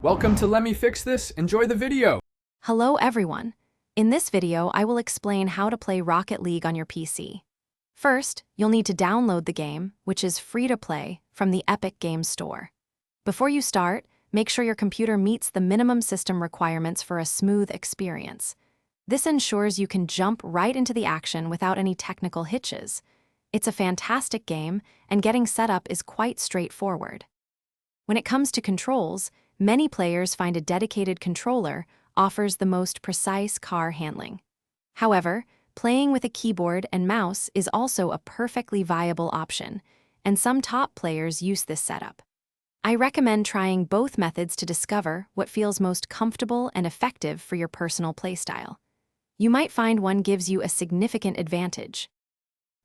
Welcome to Let Me Fix This. Enjoy the video. Hello everyone. In this video, I will explain how to play Rocket League on your PC. First, you'll need to download the game, which is free to play, from the Epic Games Store. Before you start, make sure your computer meets the minimum system requirements for a smooth experience. This ensures you can jump right into the action without any technical hitches. It's a fantastic game, and getting set up is quite straightforward. When it comes to controls, many players find a dedicated controller offers the most precise car handling. However, playing with a keyboard and mouse is also a perfectly viable option, and some top players use this setup. I recommend trying both methods to discover what feels most comfortable and effective for your personal playstyle. You might find one gives you a significant advantage.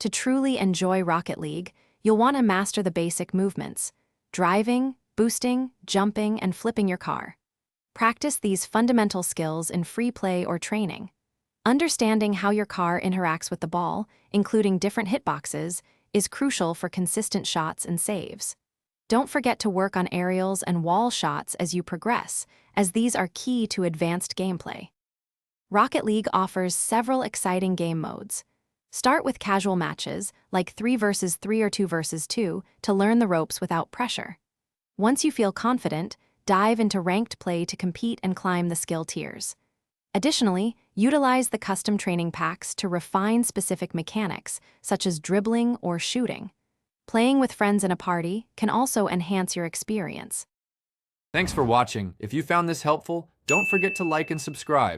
To truly enjoy Rocket League, you'll want to master the basic movements: driving, boosting, jumping, and flipping your car. Practice these fundamental skills in free play or training. Understanding how your car interacts with the ball, including different hitboxes, is crucial for consistent shots and saves. Don't forget to work on aerials and wall shots as you progress, as these are key to advanced gameplay. Rocket League offers several exciting game modes. Start with casual matches, like 3 versus 3 or 2 versus 2, to learn the ropes without pressure. Once you feel confident, dive into ranked play to compete and climb the skill tiers. Additionally, utilize the custom training packs to refine specific mechanics, such as dribbling or shooting. Playing with friends in a party can also enhance your experience. Thanks for watching. If you found this helpful, don't forget to like and subscribe.